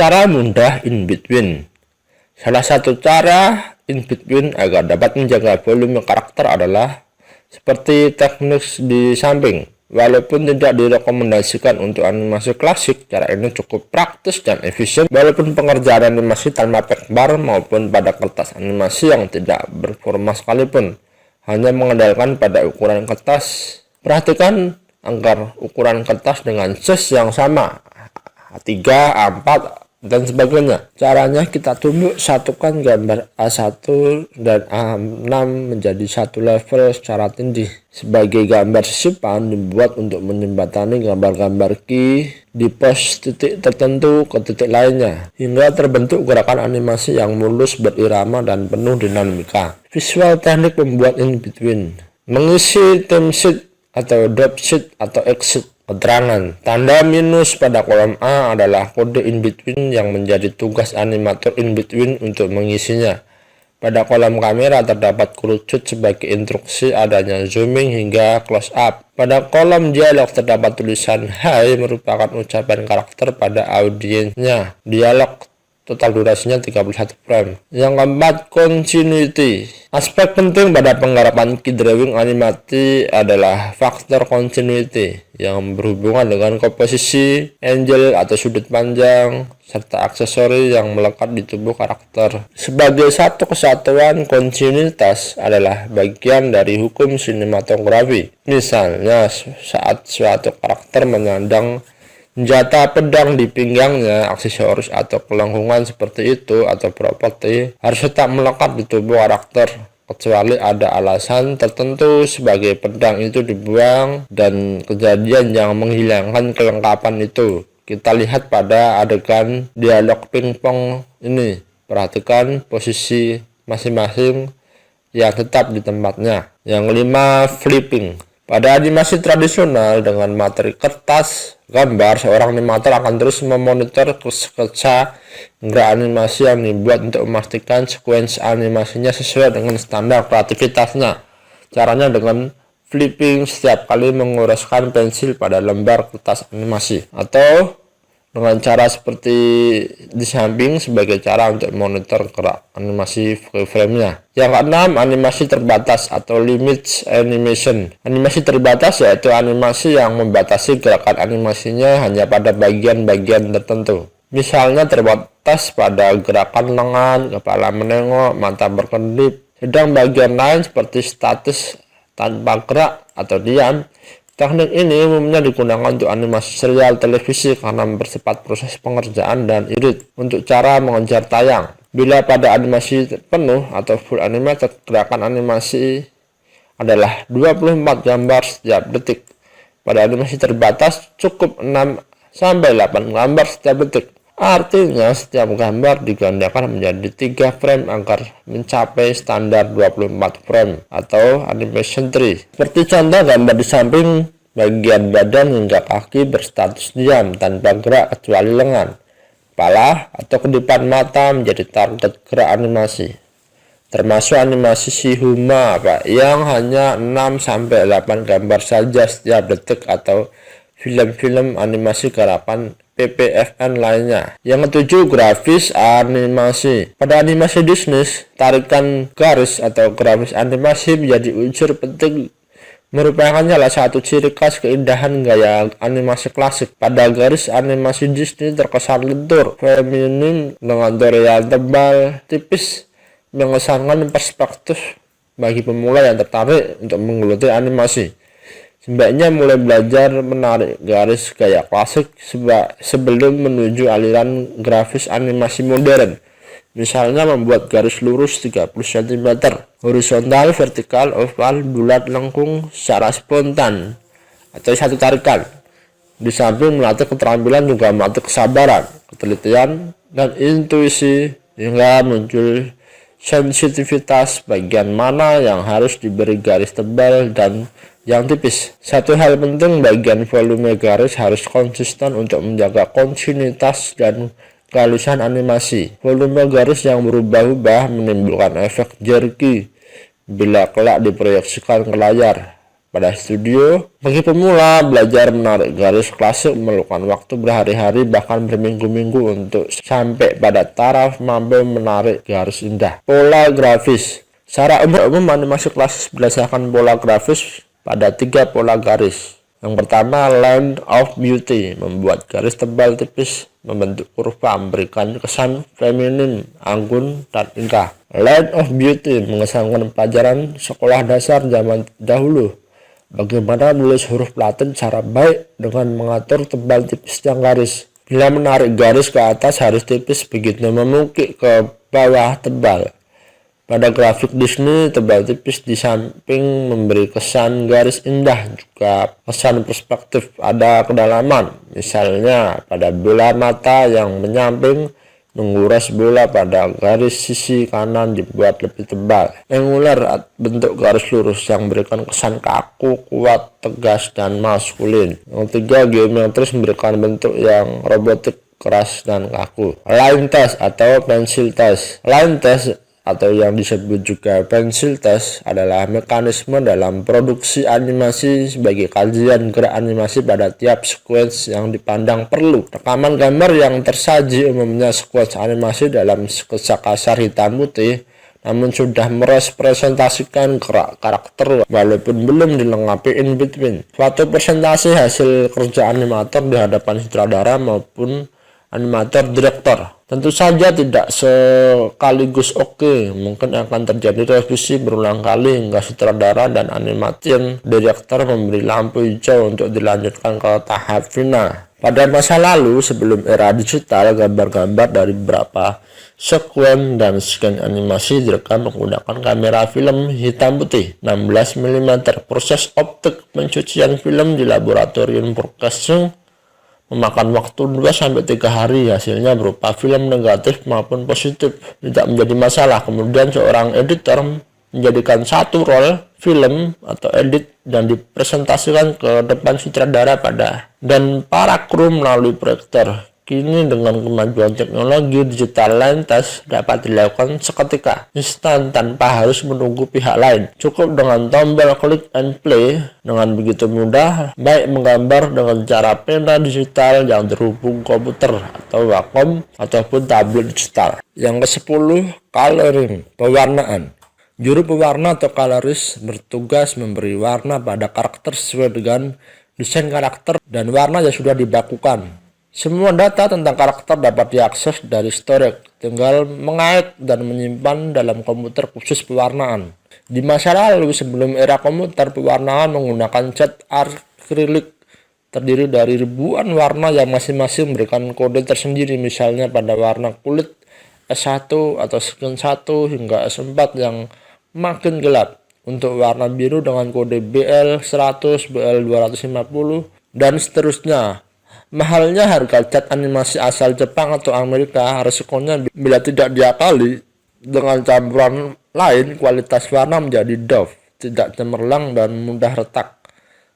Cara mudah in between. Salah satu cara in between agar dapat menjaga volume karakter adalah seperti teknik di samping. Walaupun tidak direkomendasikan untuk animasi klasik, cara ini cukup praktis dan efisien walaupun pengerjaan animasi tanpa packbar maupun pada kertas animasi yang tidak berforma sekalipun, hanya mengandalkan pada ukuran kertas. Perhatikan agar ukuran kertas dengan size yang sama, A3, A4, dan sebagainya. Caranya kita tumbuk satukan gambar A1 dan A6 menjadi satu level secara tindih. Sebagai gambar sisipan dibuat untuk menjembatani gambar-gambar key di pos titik tertentu ke titik lainnya, hingga terbentuk gerakan animasi yang mulus, berirama, dan penuh dinamika. Visual teknik membuat in between. Mengisi theme sheet atau drop sheet atau exit keterangan. Tanda minus pada kolom A adalah kode in between yang menjadi tugas animator in between untuk mengisinya. Pada kolom kamera terdapat kerucut sebagai instruksi adanya zooming hingga close up. Pada kolom dialog terdapat tulisan "Hai" merupakan ucapan karakter pada audiensnya. Dialog total durasinya 31 frame. Yang keempat, continuity. Aspek penting pada penggarapan key drawing animasi adalah faktor continuity yang berhubungan dengan komposisi, angle atau sudut panjang, serta aksesori yang melekat di tubuh karakter. Sebagai satu kesatuan, kontinuitas adalah bagian dari hukum sinematografi. Misalnya, saat suatu karakter menyandang senjata pedang di pinggangnya, aksesoris atau kelengkungan seperti itu atau properti harus tetap melekat di tubuh karakter, kecuali ada alasan tertentu sebagai pedang itu dibuang dan kejadian yang menghilangkan kelengkapan itu. Kita lihat pada adegan dialog pingpong ini. Perhatikan posisi masing-masing yang tetap di tempatnya. Yang kelima, flipping. Pada animasi tradisional dengan materi kertas gambar, seorang animator akan terus memonitor sketsa gerak animasi yang dibuat untuk memastikan sekuensi animasinya sesuai dengan standar kreativitasnya. Caranya dengan flipping setiap kali menggoreskan pensil pada lembar kertas animasi, atau dengan cara seperti di samping sebagai cara untuk monitor gerak animasi frame-nya. Yang keenam, animasi terbatas atau limit animation. Animasi terbatas yaitu animasi yang membatasi gerakan animasinya hanya pada bagian-bagian tertentu. Misalnya terbatas pada gerakan lengan, kepala menengok, mata berkedip. Sedang bagian lain seperti statis tanpa gerak atau diam. Teknik ini umumnya digunakan untuk animasi serial televisi karena mempercepat proses pengerjaan dan irit untuk cara mengejar tayang. Bila pada animasi penuh atau full animated, gerakan animasi adalah 24 gambar setiap detik. Pada animasi terbatas cukup 6-8 gambar setiap detik. Artinya setiap gambar digandakan menjadi 3 frame agar mencapai standar 24 frame atau animation tree. Seperti contoh gambar di samping, bagian badan hingga kaki berstatus diam tanpa gerak kecuali lengan, kepala atau kedipan mata menjadi target gerak animasi. Termasuk animasi Shihuma yang hanya 6-8 gambar saja setiap detik atau film-film animasi garapan PPFN lainnya. Yang ketujuh, grafis animasi. Pada animasi Disney, tarikan garis atau grafis animasi menjadi unsur penting, merupakan salah satu ciri khas keindahan gaya animasi klasik. Pada garis animasi Disney terkesan lentur, feminim dengan torean tebal, tipis, mengesankan perspektif bagi pemula yang tertarik untuk menggeluti animasi. Sebaiknya mulai belajar menarik garis gaya klasik sebelum menuju aliran grafis animasi modern. Misalnya membuat garis lurus 30 cm, horizontal, vertikal, oval, bulat, lengkung secara spontan atau satu tarikan. Di samping melatih keterampilan juga melatih kesabaran, ketelitian, dan intuisi hingga muncul sensitivitas bagian mana yang harus diberi garis tebal dan yang tipis. Satu hal penting, bagian volume garis harus konsisten untuk menjaga kontinuitas dan kehalusan animasi. Volume garis yang berubah-ubah menimbulkan efek jerky bila kelak diproyeksikan ke layar. pada studio. Bagi pemula, belajar menarik garis klasik memerlukan waktu berhari-hari bahkan berminggu-minggu untuk sampai pada taraf mampu menarik garis indah. Pola grafis. Secara umum animasi klasik berdasarkan pola grafis pada 3 pola garis. Yang pertama, line of beauty, membuat garis tebal tipis membentuk kurva, memberikan kesan feminim, anggun, dan indah. Line of beauty mengesankan pelajaran sekolah dasar zaman dahulu. Bagaimana menulis huruf Latin secara baik dengan mengatur tebal tipisnya garis. Bila menarik garis ke atas harus tipis, begitu memukik ke bawah tebal. Pada grafik Disney, tebal tipis di samping memberi kesan garis indah, juga kesan perspektif ada kedalaman. Misalnya, pada bola mata yang menyamping menguras bola pada garis sisi kanan dibuat lebih tebal. Angular, bentuk garis lurus yang memberikan kesan kaku, kuat, tegas, dan maskulin. Yang ketiga, geometris memberikan bentuk yang robotik, keras, dan kaku. Line test atau pencil test. Line test atau yang disebut juga pencil test adalah mekanisme dalam produksi animasi sebagai kajian gerak animasi pada tiap sequence yang dipandang perlu. Rekaman gambar yang tersaji umumnya sequence animasi dalam sketsa kasar hitam putih, namun sudah merepresentasikan gerak karakter walaupun belum dilengkapi in between. Suatu presentasi hasil kerja animator di hadapan sutradara maupun animator direktor. Tentu saja tidak sekaligus oke, mungkin akan terjadi revisi berulang kali hingga sutradara dan animation director memberi lampu hijau untuk dilanjutkan ke tahap final. Pada masa lalu, sebelum era digital, gambar-gambar dari beberapa sekuen dan scan animasi direkam menggunakan kamera film hitam putih 16 mm. Proses optik pencucian film di laboratorium broadcasting memakan waktu 2-3 hari. Hasilnya berupa film negatif maupun positif, tidak menjadi masalah. Kemudian seorang editor menjadikan satu roll film atau edit dan dipresentasikan ke depan sutradara dan para kru melalui proyektor. Kini dengan kemajuan teknologi digital, line test dapat dilakukan seketika, instan, tanpa harus menunggu pihak lain. Cukup dengan tombol click and play. Dengan begitu mudah, baik menggambar dengan cara pena digital yang terhubung komputer atau Wacom ataupun tablet digital. Yang ke-10, coloring, pewarnaan. Juru pewarna atau colorist bertugas memberi warna pada karakter sesuai dengan desain karakter dan warna yang sudah dibakukan. Semua data tentang karakter dapat diakses dari storage, tinggal mengait dan menyimpan dalam komputer khusus pewarnaan. Di masa lalu, sebelum era komputer, pewarnaan menggunakan cat akrilik terdiri dari ribuan warna yang masing-masing memberikan kode tersendiri, misalnya pada warna kulit S1 atau skin 1 hingga S4 yang makin gelap. Untuk warna biru dengan kode BL100, BL250, dan seterusnya. Mahalnya harga cat animasi asal Jepang atau Amerika, resikonya bila tidak diakali dengan campuran lain, kualitas warna menjadi doff, tidak cemerlang dan mudah retak.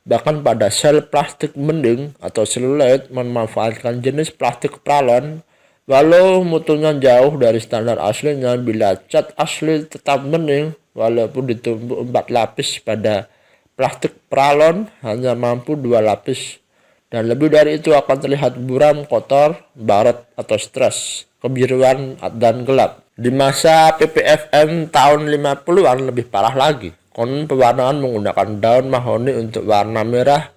Bahkan pada sel plastik mending atau selulite memanfaatkan jenis plastik pralon, walau mutunya jauh dari standar aslinya. Bila cat asli tetap bening, walaupun ditumbuk 4 lapis, pada plastik pralon hanya mampu 2 lapis. Dan lebih dari itu akan terlihat buram, kotor, baret, atau stres, kebiruan, dan gelap. Di masa PPFM tahun 50-an lebih parah lagi. Konon pewarnaan menggunakan daun mahoni untuk warna merah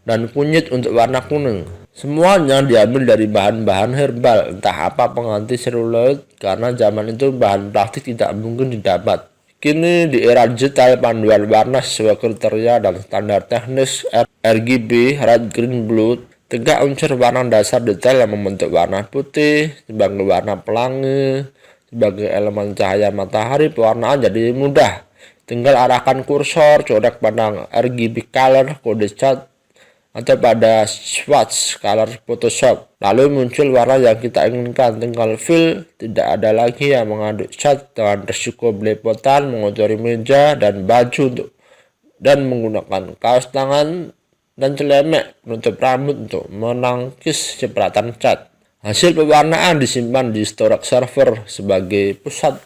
dan kunyit untuk warna kuning. Semuanya diambil dari bahan-bahan herbal, entah apa pengganti seluloid, karena zaman itu bahan plastik tidak mungkin didapat. Kini di era digital, panduan warna sesuai kriteria dan standar teknis RGB, red, green, blue, 3 unsur warna dasar detail yang membentuk warna putih sebagai warna pelangi, sebagai elemen cahaya matahari. Pewarnaan jadi mudah. Tinggal arahkan kursor, coret pada RGB color, kode cat, atau pada swatch color Photoshop. Lalu muncul warna yang kita inginkan, tinggal fill. Tidak ada lagi yang mengaduk cat dengan risiko belepotan, mengotori meja dan baju dan menggunakan kaos tangan dan celemek penutup rambut untuk menangkis cipratan cat. Hasil pewarnaan disimpan di storage server sebagai pusat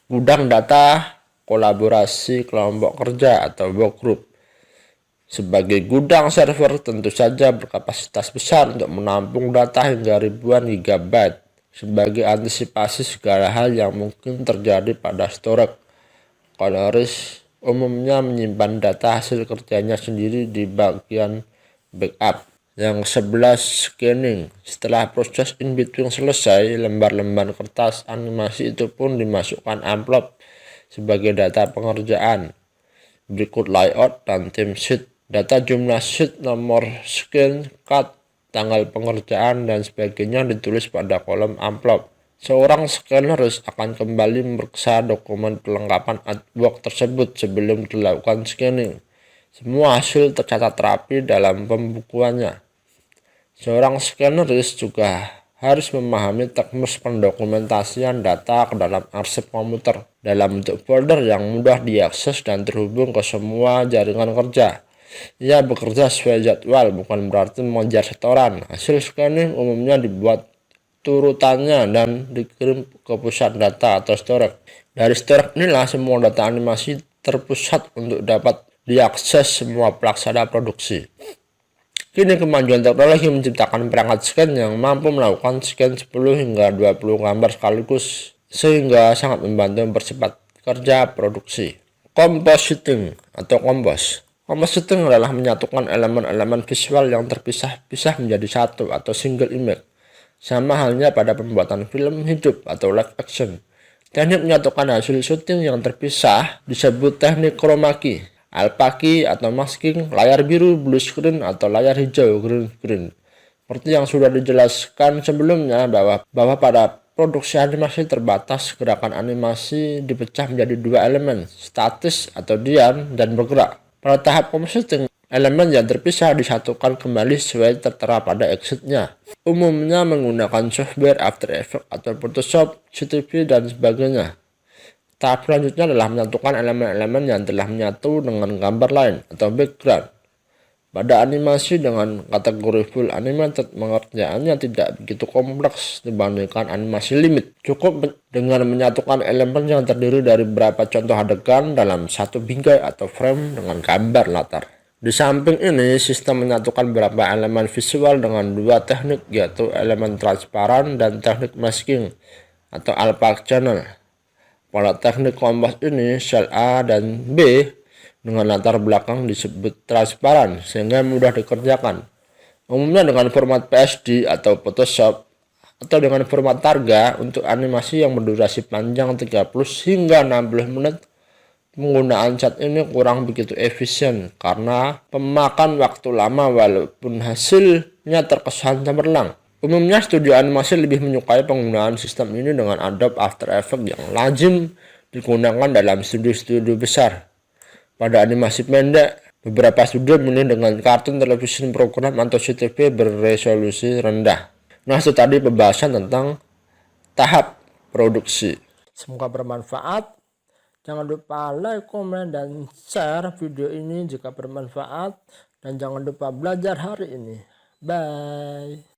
gudang data kolaborasi kelompok kerja atau workgroup. Sebagai gudang server tentu saja berkapasitas besar untuk menampung data hingga ribuan gigabyte sebagai antisipasi segala hal yang mungkin terjadi pada storage. Coloris umumnya menyimpan data hasil kerjanya sendiri di bagian backup. Yang 11, scanning. Setelah proses in-between selesai, lembar-lembar kertas animasi itu pun dimasukkan amplop sebagai data pengerjaan. Berikut layout dan theme sheet. Data jumlah sheet, nomor scan, cut, tanggal pengerjaan, dan sebagainya ditulis pada kolom amplop. Seorang scanner akan kembali memeriksa dokumen perlengkapan artwork tersebut sebelum dilakukan scanning. Semua hasil tercatat rapi dalam pembukuannya. Seorang scanner juga harus memahami teknis pendokumentasian data ke dalam arsip komputer dalam bentuk folder yang mudah diakses dan terhubung ke semua jaringan kerja. Ia bekerja sesuai jadwal, bukan berarti mengejar setoran. Hasil scanning umumnya dibuat turutannya dan dikirim ke pusat data atau storage. Dari storage inilah semua data animasi terpusat untuk dapat diakses semua pelaksana produksi. Kini kemajuan teknologi menciptakan perangkat scan yang mampu melakukan scan 10 hingga 20 gambar sekaligus, sehingga sangat membantu mempercepat kerja produksi. Compositing atau compose. Compositing adalah menyatukan elemen-elemen visual yang terpisah-pisah menjadi satu atau single image. Sama halnya pada pembuatan film hidup atau live action. Teknik menyatukan hasil syuting yang terpisah disebut teknik chroma key, alpha key atau masking, layar biru blue screen atau layar hijau green screen. Seperti yang sudah dijelaskan sebelumnya bahwa pada produksi animasi terbatas, gerakan animasi dipecah menjadi dua elemen, statis atau diam dan bergerak. Pada tahap compositing, elemen yang terpisah disatukan kembali sesuai tertera pada exitnya. Umumnya menggunakan software After Effects atau Photoshop, CTV, dan sebagainya. Tahap selanjutnya adalah menyatukan elemen-elemen yang telah menyatu dengan gambar lain atau background. Pada animasi dengan kategori full animated, pengerjaannya tidak begitu kompleks dibandingkan animasi limit. Cukup dengan menyatukan elemen yang terdiri dari beberapa contoh adegan dalam satu bingkai atau frame dengan gambar latar. Di samping ini, sistem menyatukan beberapa elemen visual dengan dua teknik, yaitu elemen transparan dan teknik masking atau alpha channel. Pada teknik compose ini, sel A dan B dengan latar belakang disebut transparan sehingga mudah dikerjakan. Umumnya dengan format PSD atau Photoshop atau dengan format Targa untuk animasi yang berdurasi panjang 30 hingga 60 menit. Penggunaan cat ini kurang begitu efisien karena pemakan waktu lama walaupun hasilnya terkesan cemerlang. Umumnya studio animasi lebih menyukai penggunaan sistem ini dengan Adobe After Effects yang lazim digunakan dalam studio-studio besar. Pada animasi pendek, beberapa studio memilih dengan kartun television program atau CTV berresolusi rendah. Nah, itu tadi pembahasan tentang tahap produksi. Semoga bermanfaat. Jangan lupa like, komen, dan share video ini jika bermanfaat. Dan jangan lupa belajar hari ini. Bye.